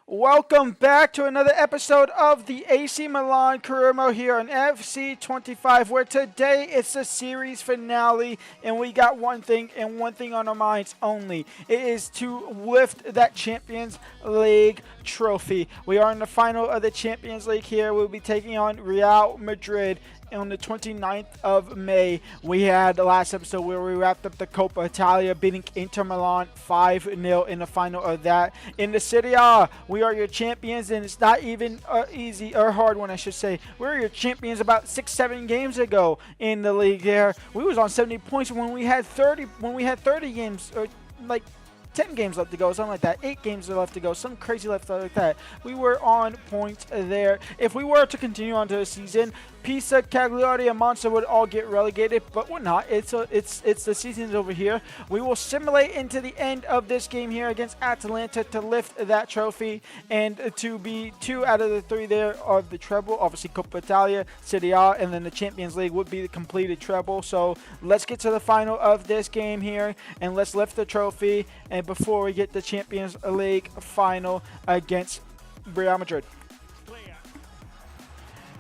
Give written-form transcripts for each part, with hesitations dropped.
Welcome back to another episode of the AC Milan Career Mode here on FC25, where today it's the series finale, and we got one thing and one thing on our minds only. It is to lift that Champions League trophy. We are in the final of the Champions League here. We'll be taking on Real Madrid on the 29th of May. We had the last episode where we wrapped up the Coppa Italia, beating Inter Milan 5-0 in the final of that. In the Serie A, we are your champions, and it's not even easy or hard one, I should say. We were your champions about 6-7 games ago in the league there. We was on 70 points when we had 30 games, or like 10 games left to go, something like that. 8 games left to go, some crazy left like that. We were on point there. If we were to continue on to the season, Pisa, Cagliari, and Monza would all get relegated, but we're not. It's the season's over here. We will simulate into the end of this game here against Atalanta to lift that trophy and to be 2 out of the 3 there of the treble. Obviously, Coppa Italia, Serie A, and then the Champions League would be the completed treble. So let's get to the final of this game here and let's lift the trophy. And before we get the Champions League final against Real Madrid.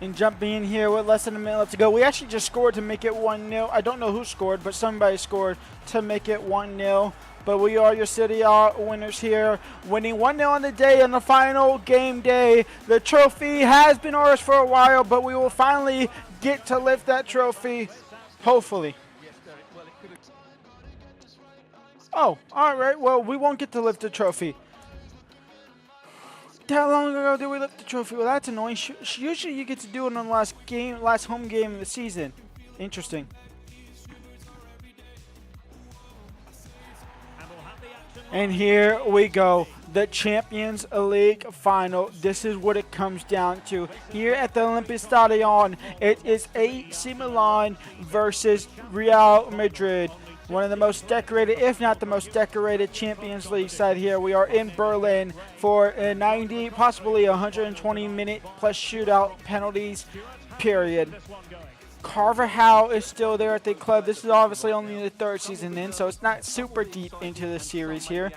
And jumping in here with less than a minute left to go. We actually just scored to make it 1-0. I don't know who scored, but somebody scored to make it 1-0. But we are your Serie A winners here, winning 1-0 on the day on the final game day. The trophy has been ours for a while, but we will finally get to lift that trophy, hopefully. Oh, all right. Well, we won't get to lift the trophy. How long ago did we lift the trophy? Well, that's annoying. Usually you get to do it on the last home game of the season. Interesting. And here we go. The Champions League final. This is what it comes down to. Here at the Olympic Stadion, it is AC Milan versus Real Madrid. One of the most decorated, if not the most decorated Champions League side here. We are in Berlin for a 90, possibly 120-minute plus shootout penalties period. Carvajal is still there at the club. This is obviously only the 3rd season in, so it's not super deep into the series here,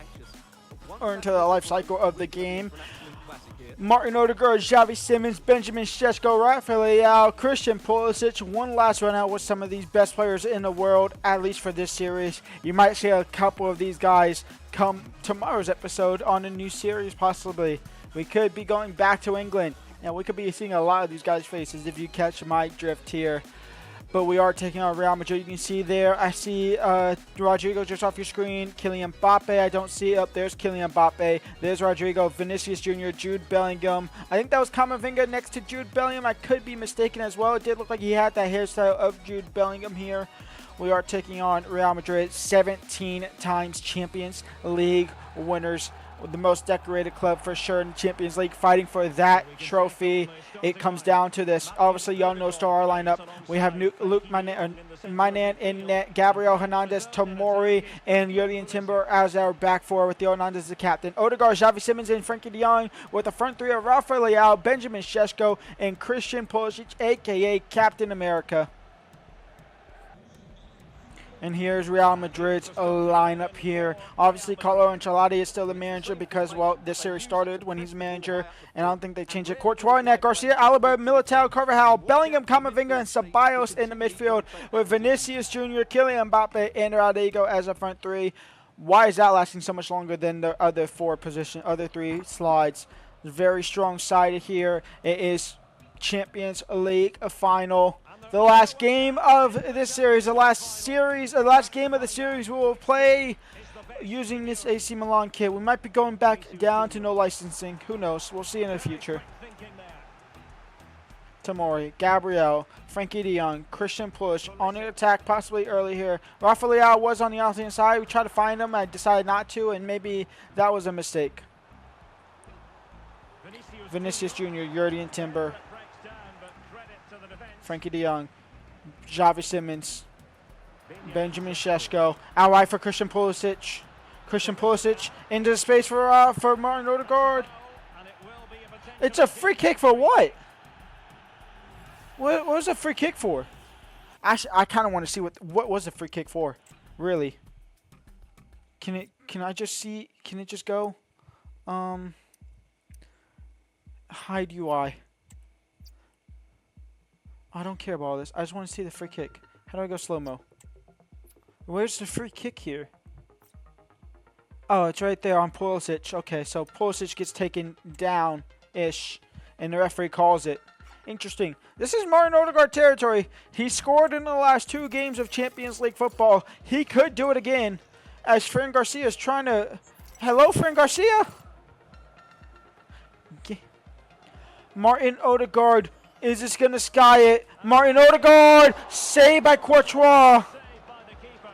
or into the life cycle of the game. Martin Odegaard, Xavi Simons, Benjamin Sesko, Rafael Leao, Christian Pulisic. One last run out with some of these best players in the world, at least for this series. You might see a couple of these guys come tomorrow's episode on a new series, possibly. We could be going back to England, and we could be seeing a lot of these guys' faces if you catch my drift here. But we are taking on Real Madrid. You can see there, I see Rodrigo just off your screen. Kylian Mbappe, I don't see. Up there's Kylian Mbappe. There's Rodrigo, Vinicius Jr., Jude Bellingham. I think that was Camavinga next to Jude Bellingham. I could be mistaken as well. It did look like he had that hairstyle of Jude Bellingham here. We are taking on Real Madrid, 17 times Champions League winners. The most decorated club for sure in the Champions League, fighting for that trophy. It comes down to this. Obviously, y'all know star lineup. We have Luke Maignan in net, Gabriel Hernandez, Tomori, and Jurrien Timber as our back four, with Theo Hernandez as the captain. Odegaard, Xavi Simons, and Frankie de Jong, with the front 3 of Rafael Leao, Benjamin Sesko, and Christian Pulisic, a.k.a. Captain America. And here's Real Madrid's lineup here. Obviously, Carlo Ancelotti is still the manager because, well, this series started when he's manager, and I don't think they changed it. Courtois, Net, Garcia, Alaba, Militao, Carvajal, Bellingham, Camavinga, and Ceballos in the midfield, with Vinicius Jr., Kylian Mbappe, and Rodrigo as a front 3. Why is that lasting so much longer than the other 3 slides? Very strong side here. It is Champions League final. The last game of this series, the last game of the series we will play using this AC Milan kit. We might be going back down to no licensing. Who knows? We'll see in the future. Tomori, Gabriel, Frankie de Jong, Christian Pulisic on the attack, possibly early here. Rafael Leao was on the outside side. We tried to find him. I decided not to, and maybe that was a mistake. Vinicius Jr., Jurrien Timber, Frankie de Jong, Xavi Simons, Benjamin Sesko, out wide for Christian Pulisic. Christian Pulisic into the space for Martin Odegaard. It's a free kick for what? What was a free kick for? Actually, I kind of want to see what was the free kick for. Really? Can I just see? Can it just go? Hide UI. I don't care about all this. I just want to see the free kick. How do I go slow-mo? Where's the free kick here? Oh, it's right there on Pulisic. Okay, so Pulisic gets taken down-ish, and the referee calls it. Interesting. This is Martin Odegaard territory. He scored in the last 2 games of Champions League football. He could do it again, as Fran Garcia is trying to... Hello, Fran Garcia? Martin Odegaard. Is this going to sky it? Martin Odegaard! Saved by Courtois.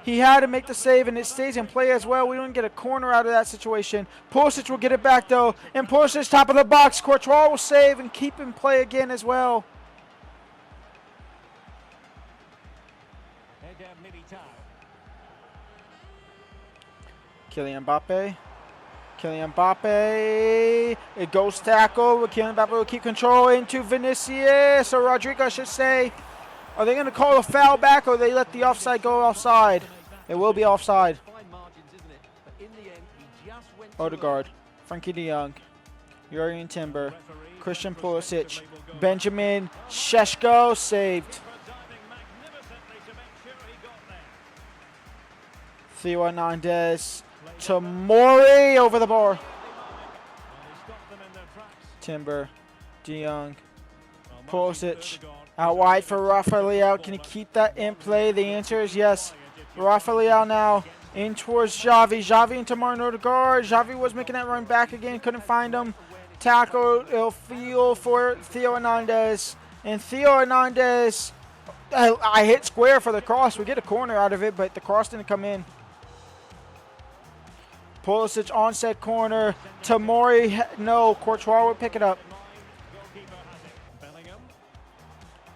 He had to make the save, and it stays in play as well. We don't get a corner out of that situation. Pulisic will get it back, though. And Pulisic, top of the box. Courtois will save and keep in play again as well. Kylian Mbappe. Kylian Mbappe. It goes tackle. Kylian Mbappe will keep control into Vinicius, or Rodrigo, I should say. Are they going to call a foul back, or they let the offside go offside? It will be offside. Odegaard, Frankie de Jong, Jurgen Timber, Christian Pulisic, Benjamin Šeško saved. Theo Hernandez, Tomori over the bar. Timber, de Jong, Pulisic. Out wide for Rafael. Can he keep that in play? The answer is yes. Rafael now in towards Xavi. Xavi into Martin Odegaard. Xavi was making that run back again. Couldn't find him. Tackle. It'll feel for Theo Hernandez. And Theo Hernandez. I hit square for the cross. We get a corner out of it, but the cross didn't come in. Pulisic onset corner. Tomori. No. Courtois will pick it up.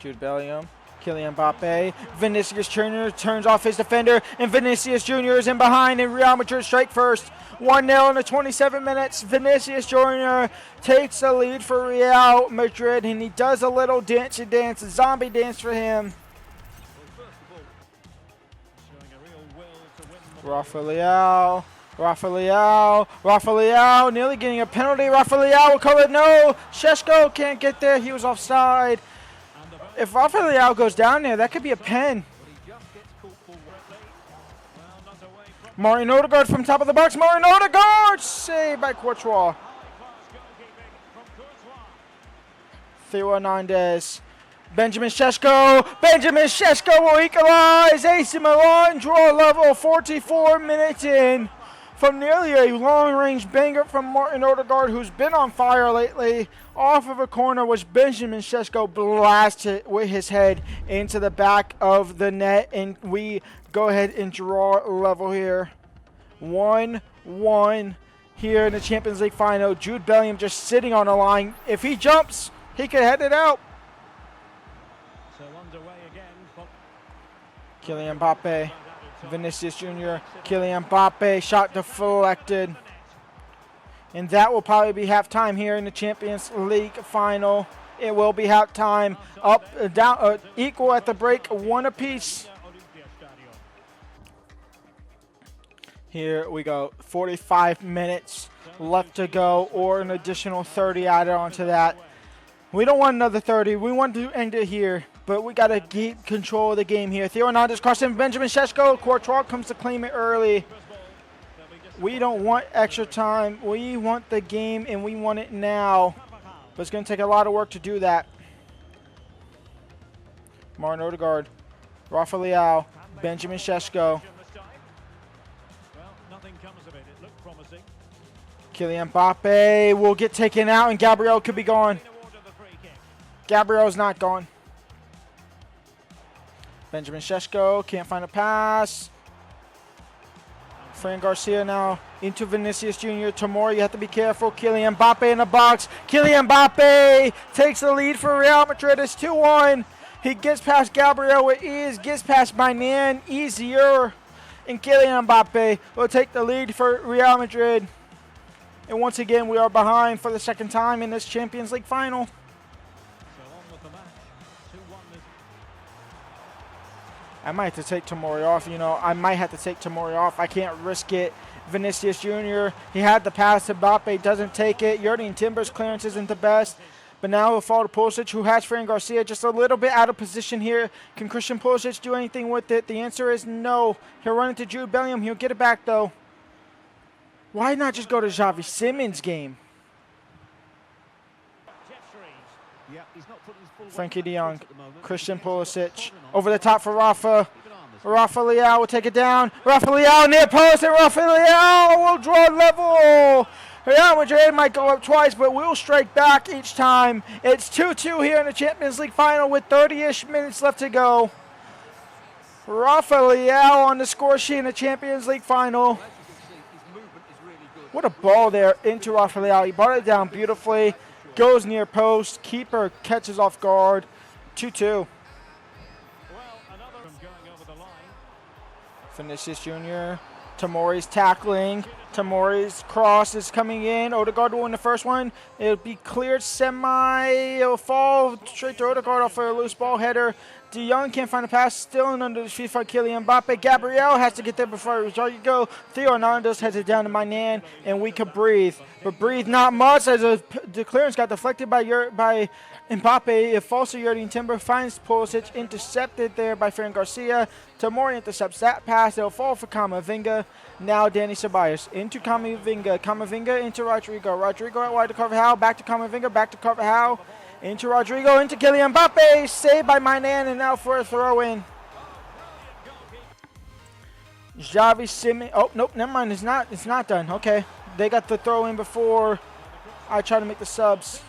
Jude Bellingham, Kylian Mbappe, Vinicius Jr. turns off his defender, and Vinicius Jr. is in behind, and Real Madrid strike first. 1-0 in the 27 minutes. Vinicius Jr. takes the lead for Real Madrid, and he does a little dancey dance, a zombie dance for him. Rafael, nearly getting a penalty. Rafael will call it no. Šeško can't get there. He was offside. If Rafael goes down there, that could be a pen. Martin Odegaard from top of the box. Martin Odegaard! Saved by Courtois. Theo Hernandez. Benjamin Šeško. Benjamin Šeško will equalize. AC Milan draw level 44 minutes in. From nearly a long-range banger from Martin Odegaard, who's been on fire lately. Off of a corner, which Benjamin Šeško blasted with his head into the back of the net. And we go ahead and draw level here. 1-1 here in the Champions League final. Jude Bellingham just sitting on the line. If he jumps, he could head it out. So underway again. Kylian Mbappe. Vinicius Jr., Kylian Mbappe, shot deflected. And that will probably be halftime here in the Champions League final. It will be halftime, up, down, equal at the break, 1 apiece. Here we go, 45 minutes left to go, or an additional 30 added onto that. We don't want another 30. We want to end it here, but we got to keep control of the game here. Theo Hernandez crossing Benjamin Šeško. Courtois comes to claim it early. We don't want extra time. We want the game, and we want it now. But it's going to take a lot of work to do that. Martin Odegaard, Rafael, Benjamin Šeško. Kylian Mbappe will get taken out, and Gabriel could be gone. Gabriel's not gone. Benjamin Šeško can't find a pass. Fran Garcia now into Vinicius Jr. Tomori, you have to be careful. Kylian Mbappe in the box. Kylian Mbappe takes the lead for Real Madrid. It's 2-1. He gets past Gabriel with ease, gets past Mainan easier. And Kylian Mbappe will take the lead for Real Madrid. And once again, we are behind for the second time in this Champions League final. I might have to take Tomori off. You know, I might have to take Tomori off. I can't risk it. Vinicius Jr., he had the pass to Mbappe, doesn't take it. Jurgen Timber's clearance isn't the best. But now he'll fall to Pulisic, who has Fran Garcia just a little bit out of position here. Can Christian Pulisic do anything with it? The answer is no. He'll run into Jude Bellingham. He'll get it back, though. Why not just go to Xavi Simons' game? Frankie de Jong, Christian Pulisic, over the top for Rafa. Rafa Leao will take it down. Rafa Leao near post, and Rafa Leao will draw level. Real Madrid might go up twice, but we'll strike back each time. It's 2-2 here in the Champions League final with 30-ish minutes left to go. Rafa Leao on the score sheet in the Champions League final. What a ball there into Rafa Leao. He brought it down beautifully. Goes near post. Keeper catches off guard. 2-2. Vinicius Jr. Tomori's tackling. Tomori's cross is coming in. Odegaard will win the first one. It'll be cleared semi. It'll fall straight to Odegaard off a loose ball header. De Jong can't find a pass. Still in under the feet for Kylian Mbappe. Gabriel has to get there before Rodrigo. Theo Hernandez heads it down to Mainan, and we could breathe. But breathe not much as the clearance got deflected by Mbappe. It falls to Yerdy Timber, finds Pulisic, intercepted there by Fran Garcia. Tomori intercepts that pass. It'll fall for Camavinga. Now Dani Ceballos into Camavinga. Camavinga into Rodrigo. Rodrigo out wide to Carvajal. Back to Camavinga. Back to Carvajal. Into Rodrigo. Into Kylian Mbappe. Saved by Mainan, and now for a throw-in. Xavi Simons. Oh, nope. Never mind. It's not done. Okay. They got the throw-in before I try to make the subs.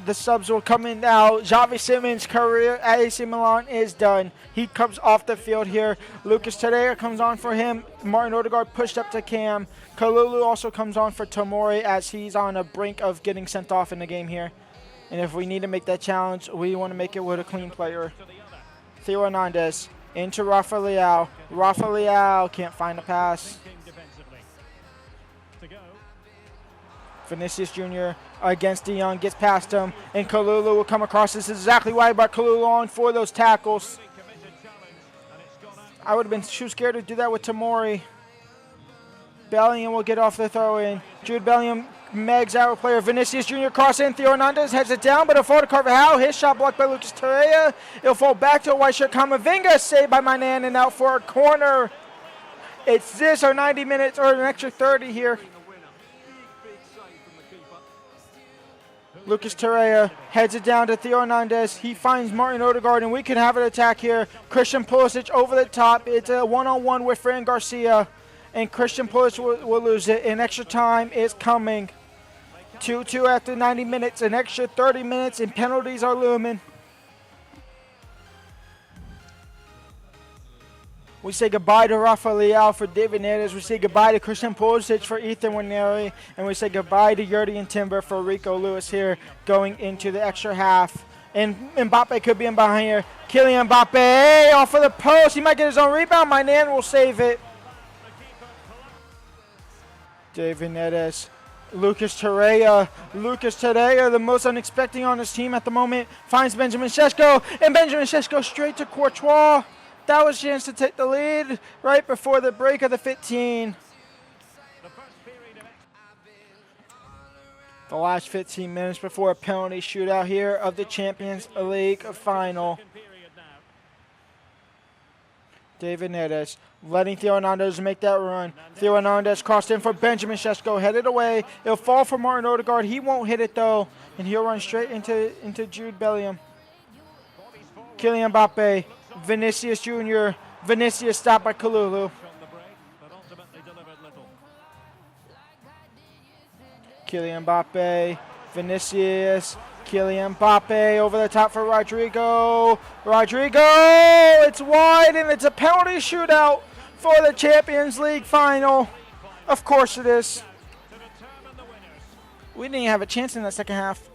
The subs will come in now. Xavi Simons' career at AC Milan is done. He comes off the field here. Lucas Torreira comes on for him. Martin Odegaard pushed up to Cam. Kalulu also comes on for Tomori as he's on the brink of getting sent off in the game here. And if we need to make that challenge, we want to make it with a clean player. Theo Hernandez into Rafa Leao. Rafa Leao can't find a pass. Vinicius Jr. against De Jong, gets past him, and Kalulu will come across. This is exactly why I brought Kalulu on for those tackles. I would have been too scared to do that with Tomori. Bellingham will get off the throw-in. Jude Bellingham megs our player. Vinicius Jr. cross in. Theo Hernandez heads it down, but it'll fall to Carvajal. His shot blocked by Lucas Torreira. It'll fall back to a white shirt. Camavinga saved by Mainan and out for a corner. It's this or 90 minutes or an extra 30 here. Lucas Torreira heads it down to Theo Hernandez. He finds Martin Odegaard, and we can have an attack here. Christian Pulisic over the top. It's a one-on-one with Fran Garcia, and Christian Pulisic will lose it. And extra time is coming. 2-2 after 90 minutes. An extra 30 minutes, and penalties are looming. We say goodbye to Rafa Leao for David Neres. We say goodbye to Christian Pulisic for Ethan Nwaneri. And we say goodbye to Yerdy Timber for Rico Lewis here going into the extra half. And Mbappe could be in behind here. Kylian Mbappe off of the post. He might get his own rebound. Mainan will save it. David Neres. Lucas Torreira. Lucas Torreira, the most unexpected on his team at the moment, finds Benjamin Šeško. And Benjamin Šeško straight to Courtois. That was a chance to take the lead right before the break of the 15. The last 15 minutes before a penalty shootout here of the Champions League final. David Neres letting Theo Hernandez make that run. Theo Hernandez crossed in for Benjamin Šeško, headed away. It'll fall for Martin Odegaard. He won't hit it though, and he'll run straight into Jude Bellingham. Kylian Mbappe. Vinicius Jr. Vinicius stopped by Kalulu. Kylian Mbappe. Vinicius. Kylian Mbappe over the top for Rodrigo. Rodrigo! It's wide, and it's a penalty shootout for the Champions League final. Of course it is. We didn't even have a chance in the second half.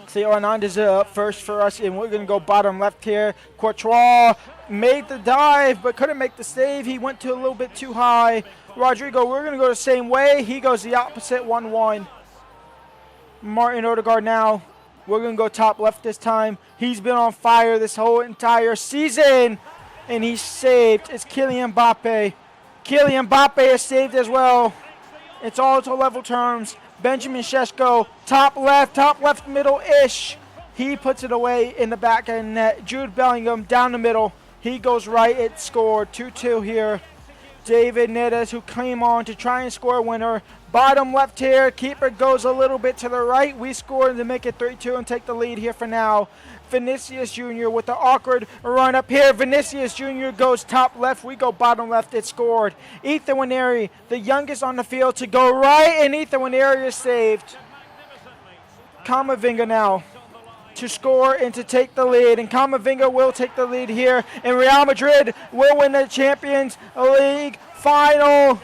Theo Hernandez up first for us, and we're going to go bottom left here. Courtois made the dive, but couldn't make the save. He went to a little bit too high. Rodrigo, we're going to go the same way. He goes the opposite, 1-1. Martin Odegaard now. We're going to go top left this time. He's been on fire this whole entire season, and he's saved. It's Kylian Mbappe. Kylian Mbappe is saved as well. It's all to level terms. Benjamin Šeško, top left middle-ish. He puts it away in the back of the net. Jude Bellingham down the middle. He goes right. It scored 2-2 here. David Neres, who came on to try and score a winner. Bottom left here. Keeper goes a little bit to the right. We score to make it 3-2 and take the lead here for now. Vinicius Jr. with the awkward run up here. Vinicius Jr. goes top left. We go bottom left. It scored. Ethan Nwaneri, the youngest on the field, to go right, and Ethan Nwaneri is saved. Camavinga now to score and to take the lead, and Camavinga will take the lead here, and Real Madrid will win the Champions League final.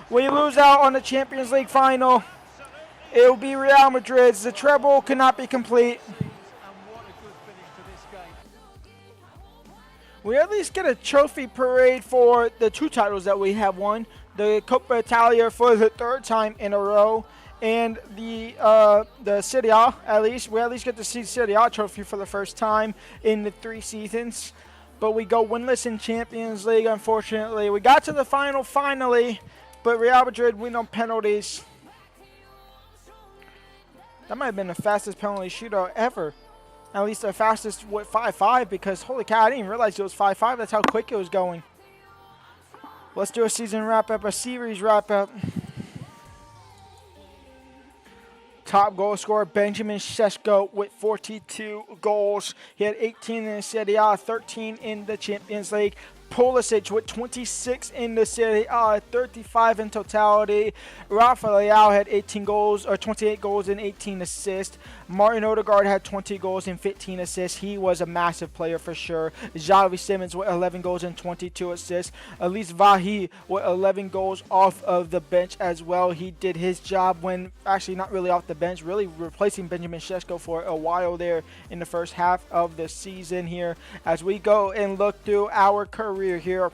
We lose out on the Champions League final. It will be Real Madrid's. The treble cannot be complete. We at least get a trophy parade for the 2 titles that we have won. The Coppa Italia for the 3rd time in a row. And the Serie A, we at least get to see Serie A trophy for the first time in the 3 seasons. But we go winless in Champions League, unfortunately. We got to the final finally, but Real Madrid win on penalties. That might have been the fastest penalty shootout ever. At least the fastest, 5-5, because holy cow, I didn't even realize it was 5-5. That's how quick it was going. Let's do a season wrap-up, a series wrap-up. Top goal scorer, Benjamin Šeško with 42 goals. He had 18 in the Serie A, 13 in the Champions League. Pulisic with 26 in the Serie A, 35 in totality. Rafael had 18 goals, or 28 goals and 18 assists. Martin Odegaard had 20 goals and 15 assists. He was a massive player for sure. Xavi Simons with 11 goals and 22 assists. Elise Vahi with 11 goals off of the bench as well. He did his job when, actually not really off the bench, really replacing Benjamin Šeško for a while there in the first half of the season here. As we go and look through our career here,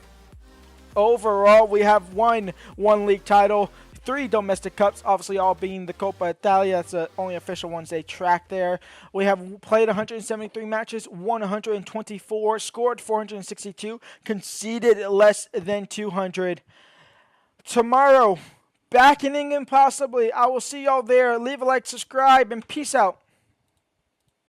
overall we have won 1 league title, 3 domestic cups, obviously all being the Coppa Italia. That's the only official ones they track there. We have played 173 matches, won 124, scored 462, conceded less than 200. Tomorrow, back in England possibly. I will see y'all there. Leave a like, subscribe, and peace out.